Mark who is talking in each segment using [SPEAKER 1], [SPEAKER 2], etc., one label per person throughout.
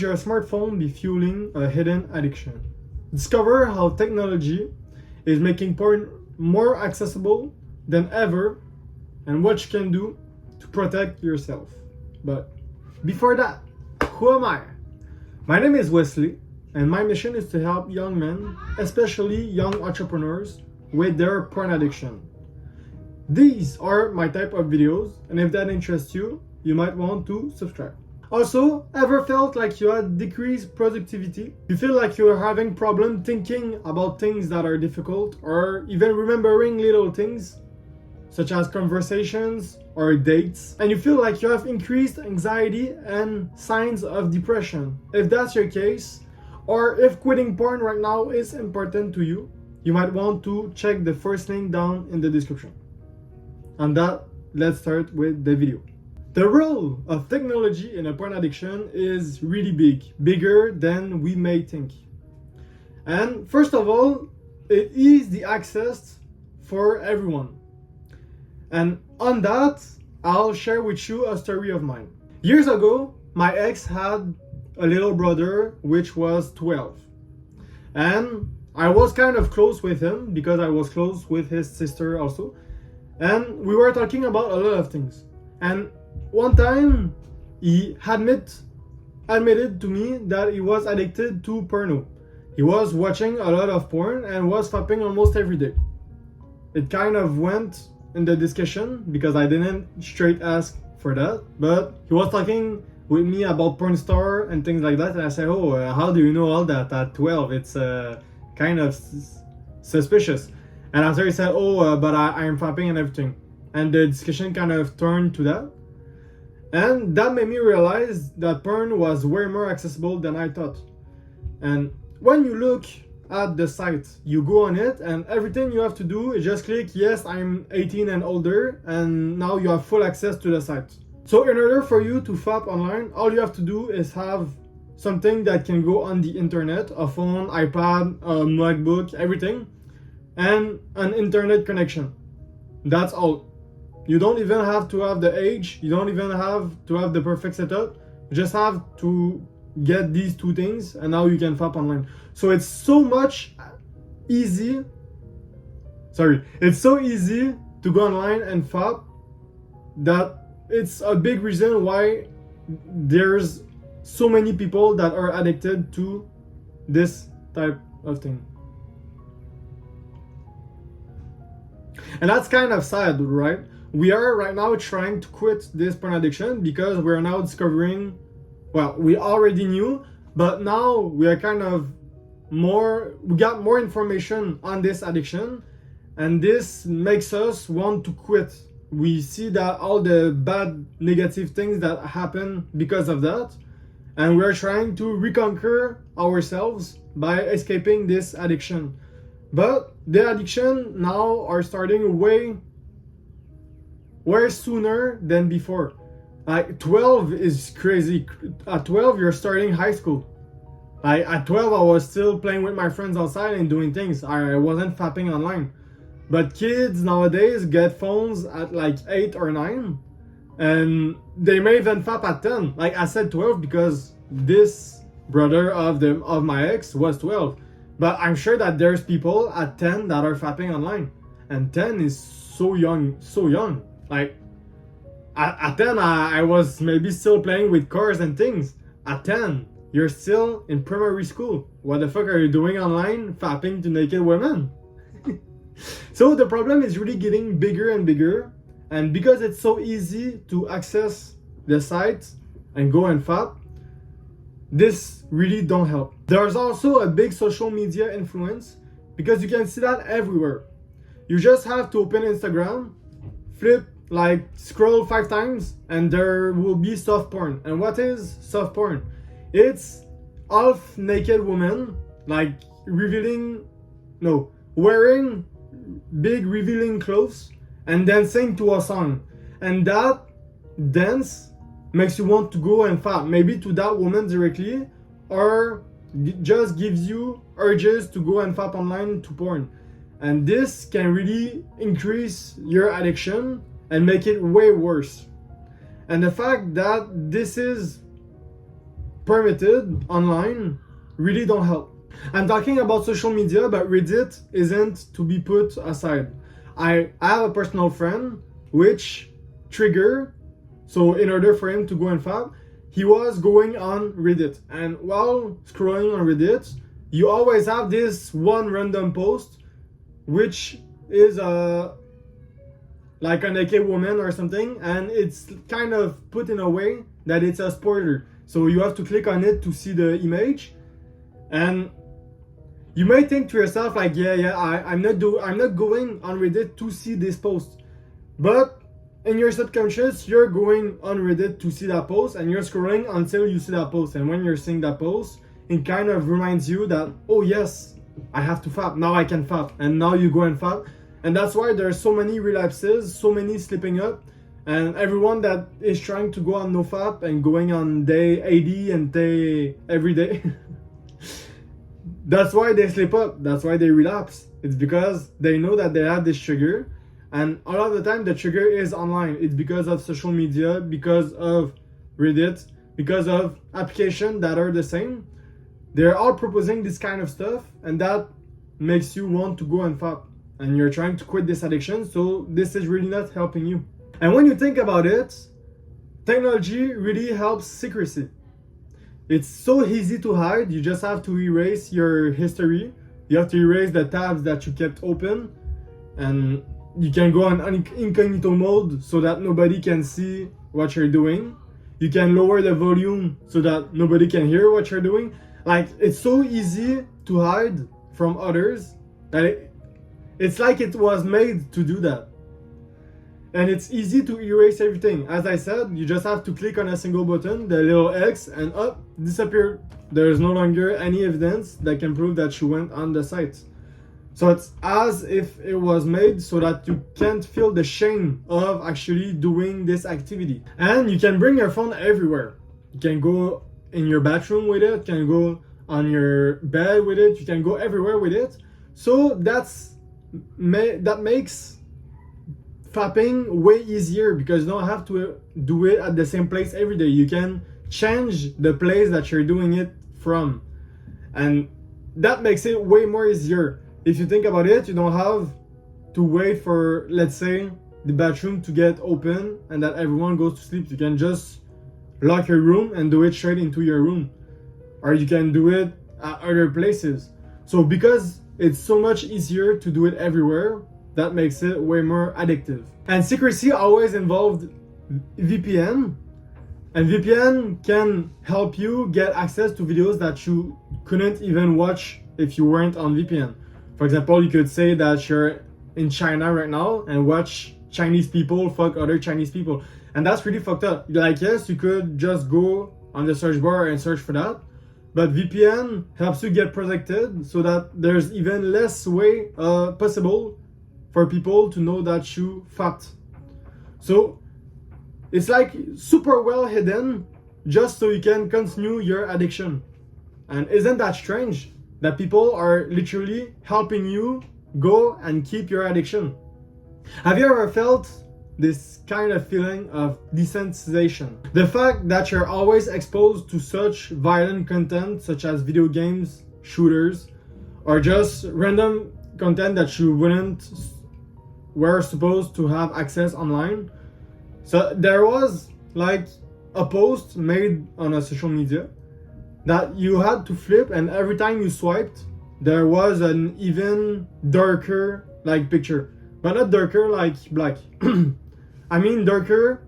[SPEAKER 1] Could your smartphone be fueling a hidden addiction? Discover how technology is making porn more accessible than ever and what you can do to protect yourself. But before that, who am I? My name is Wesley, and my mission is to help young men, especially young entrepreneurs, with their porn addiction. These are my type of videos, and if that interests you, you might want to subscribe. Also, ever felt like you had decreased productivity? You feel like you're having problem thinking about things that are difficult, or even remembering little things, such as conversations or dates, and you feel like you have increased anxiety and signs of depression. If that's your case, or if quitting porn right now is important to you, you might want to check the first link down in the description. On that, let's start with the video. The role of technology in a porn addiction is really big, bigger than we may think. And first of all, it is the access for everyone. And on that, I'll share with you a story of mine. Years ago, my ex had a little brother which was 12. And I was kind of close with him because I was close with his sister also. And we were talking about a lot of things. And one time, he admitted to me that he was addicted to porno. He was watching a lot of porn and was fapping almost every day. It kind of went in the discussion because I didn't straight ask for that, but he was talking with me about porn star and things like that, and I said, how do you know all that at 12? It's kind of suspicious. And after he said, but I am fapping and everything. And the discussion kind of turned to that. And that made me realize that porn was way more accessible than I thought. And when you look at the site, you go on it and everything you have to do is just click, yes, I'm 18 and older, and now you have full access to the site. So in order for you to fap online, all you have to do is have something that can go on the internet, a phone, iPad, a MacBook, everything, and an internet connection. That's all. You don't even have to have the age, you don't even have to have the perfect setup. You just have to get these two things and now you can fap online. So it's so easy to go online and fap that it's a big reason why there's so many people that are addicted to this type of thing. And that's kind of sad, right? We are right now trying to quit this porn addiction because we're now discovering, well, we already knew, but now we are we got more information on this addiction, and this makes us want to quit. We see that all the bad, negative things that happen because of that, and we're trying to reconquer ourselves by escaping this addiction. But the addiction now are starting way sooner than before. Like 12 is crazy. At 12 you're starting high school. Like at 12 I was still playing with my friends outside and doing things. I wasn't fapping online. But kids nowadays get phones at like 8 or 9, and they may even fap at 10. Like I said 12 because this brother of my ex was 12. But I'm sure that there's people at 10 that are fapping online. And 10 is so young. Like, at 10, I was maybe still playing with cars and things. At 10, you're still in primary school. What the fuck are you doing online, fapping to naked women? So the problem is really getting bigger and bigger. And because it's so easy to access the site and go and fap, this really don't help. There's also a big social media influence because you can see that everywhere. You just have to open Instagram, scroll 5 times, and there will be soft porn. And what is soft porn? It's half naked women, wearing big revealing clothes and dancing to a song. And that dance makes you want to go and fap, maybe to that woman directly, or just gives you urges to go and fap online to porn. And this can really increase your addiction and make it way worse. And the fact that this is permitted online really don't help. I'm talking about social media, but Reddit isn't to be put aside. I have a personal friend which trigger, so in order for him to go and fap, he was going on Reddit, and while scrolling on Reddit, you always have this one random post which is like a naked woman or something, and it's kind of put in a way that it's a spoiler. So you have to click on it to see the image, and you may think to yourself like, I'm not going on Reddit to see this post, but in your subconscious, you're going on Reddit to see that post, and you're scrolling until you see that post. And when you're seeing that post, it kind of reminds you that, oh yes, I have to fap, now I can fap, and now you go and fap. And that's why there's so many relapses, so many slipping up, and everyone that is trying to go on nofap and going on day 80 and day every day, that's why they slip up, that's why they relapse. It's because they know that they have this trigger, and a lot of the time the trigger is online. It's because of social media, because of Reddit, because of applications that are the same. They're all proposing this kind of stuff, and that makes you want to go and fap. And you're trying to quit this addiction, so this is really not helping you. And when you think about it, technology really helps secrecy. It's so easy to hide. You just have to erase your history. You have to erase the tabs that you kept open, and you can go on incognito mode so that nobody can see what you're doing. You can lower the volume so that nobody can hear what you're doing. Like, it's so easy to hide from others that it's like it was made to do that. And it's easy to erase everything. As I said, you just have to click on a single button, the little X, and up, disappear. There is no longer any evidence that can prove that you went on the site. So it's as if it was made so that you can't feel the shame of actually doing this activity. And you can bring your phone everywhere. You can go in your bathroom with it, you can go on your bed with it, you can go everywhere with it. So that makes fapping way easier, because you don't have to do it at the same place every day. You can change the place that you're doing it from, and that makes it way more easier. If you think about it, you don't have to wait for, let's say, the bathroom to get open and that everyone goes to sleep. You can just lock your room and do it straight into your room, or you can do it at other places. So because it's so much easier to do it everywhere, that makes it way more addictive. And secrecy always involved VPN, and VPN can help you get access to videos that you couldn't even watch if you weren't on VPN. For example, you could say that you're in China right now and watch Chinese people fuck other Chinese people, and that's really fucked up. Like, yes, you could just go on the search bar and search for that, but VPN helps you get protected so that there's even less way possible for people to know that you fapped. So it's like super well hidden, just so you can continue your addiction. And isn't that strange that people are literally helping you go and keep your addiction? Have you ever felt this kind of feeling of desensitization? The fact that you're always exposed to such violent content, such as video games, shooters, or just random content that you were supposed to have access online. So there was like a post made on a social media that you had to flip, and every time you swiped, there was an even darker like picture, but not darker like black. I mean darker,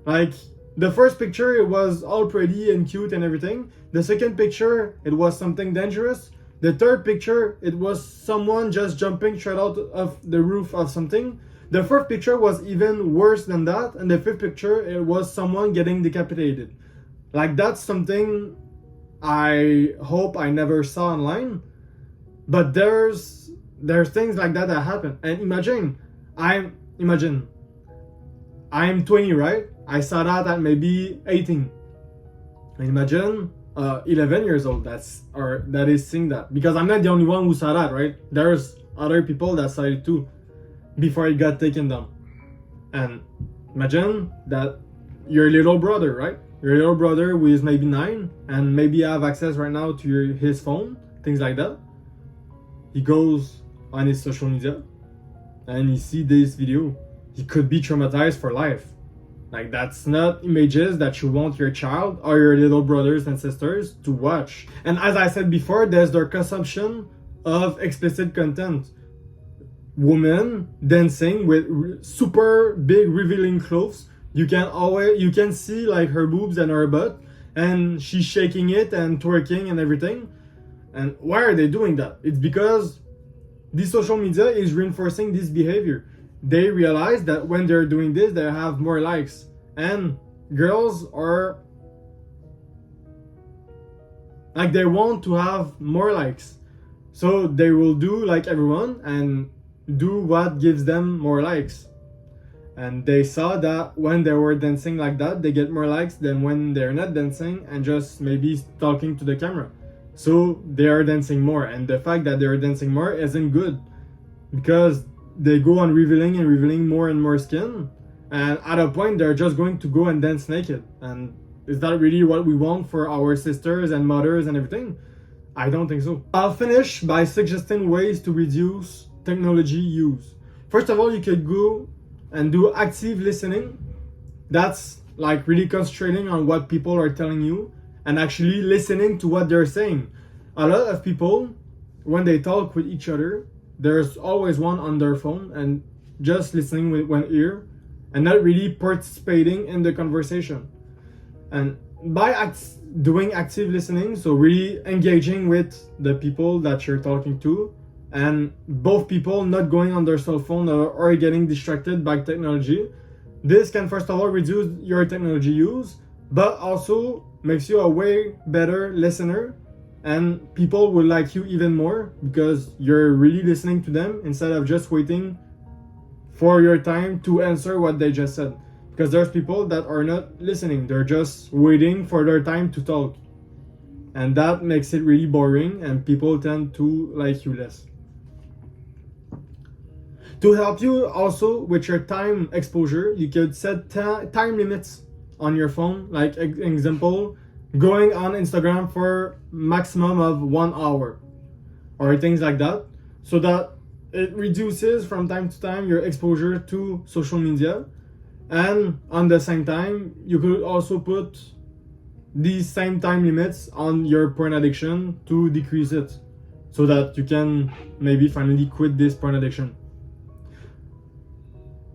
[SPEAKER 1] like the first picture it was all pretty and cute and everything. The second picture it was something dangerous. The third picture it was someone just jumping straight out of the roof of something. The fourth picture was even worse than that, and the fifth picture it was someone getting decapitated. Like, that's something I hope I never saw online, but there's things like that happen. And imagine I'm 20, right? I saw that at maybe 18. And imagine 11 years old that is seeing that, because I'm not the only one who saw that, right? There's other people that saw it too before it got taken down. And imagine that your little brother, right? your little brother who is maybe 9 and maybe have access right now to his phone, things like that. He goes on his social media and he see this video. He could be traumatized for life. Like, that's not images that you want your child or your little brothers and sisters to watch. And as I said before, there's their consumption of explicit content. Women dancing with super big revealing clothes. You can see like her boobs and her butt, and she's shaking it and twerking and everything. And why are they doing that? It's because the social media is reinforcing this behavior. They realize that when they're doing this, they have more likes. And girls are like, they want to have more likes. So they will do like everyone and do what gives them more likes. And they saw that when they were dancing like that, they get more likes than when they're not dancing and just maybe talking to the camera. So they are dancing more. And the fact that they're dancing more isn't good, because they go on revealing more and more skin, and at a point they're just going to go and dance naked. And is that really what we want for our sisters and mothers and everything? I don't think so. I'll finish by suggesting ways to reduce technology use. First of all, you could go and do active listening. That's like really concentrating on what people are telling you and actually listening to what they're saying. A lot of people, when they talk with each other, there's always one on their phone and just listening with one ear and not really participating in the conversation. And by doing active listening, so really engaging with the people that you're talking to, and both people not going on their cell phone or getting distracted by technology, this can first of all reduce your technology use, but also makes you a way better listener, and people will like you even more because you're really listening to them instead of just waiting for your time to answer what they just said. Because there's people that are not listening, they're just waiting for their time to talk, and that makes it really boring and people tend to like you less. To help you also with your time exposure, you could set time limits on your phone. Like example, going on Instagram for maximum of 1 hour or things like that, so that it reduces from time to time your exposure to social media. And on the same time, you could also put these same time limits on your porn addiction to decrease it, so that you can maybe finally quit this porn addiction.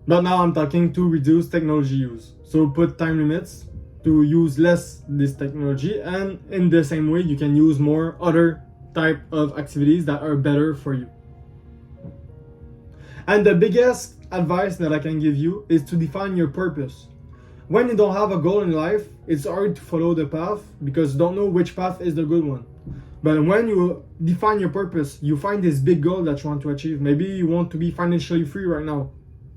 [SPEAKER 1] But now I'm talking to reduce technology use. So put time limits to use less this technology, and in the same way you can use more other type of activities that are better for you. And the biggest advice that I can give you is to define your purpose. When you don't have a goal in life, it's hard to follow the path because you don't know which path is the good one. But when you define your purpose, you find this big goal that you want to achieve. Maybe you want to be financially free right now.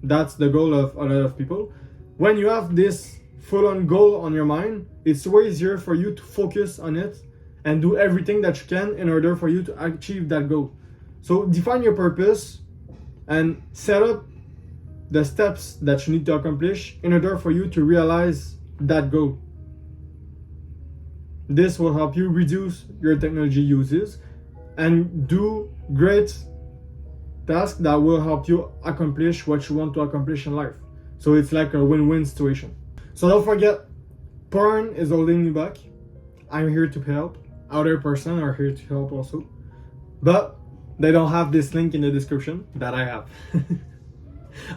[SPEAKER 1] That's the goal of a lot of people. When you have this full-on goal on your mind, it's way easier for you to focus on it and do everything that you can in order for you to achieve that goal. So define your purpose and set up the steps that you need to accomplish in order for you to realize that goal. This will help you reduce your technology uses and do great tasks that will help you accomplish what you want to accomplish in life. So it's like a win-win situation. So don't forget, porn is holding you back. I'm here to help. Other person are here to help also. But they don't have this link in the description that I have.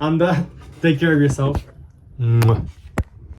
[SPEAKER 1] On that, take care of yourself. Mwah.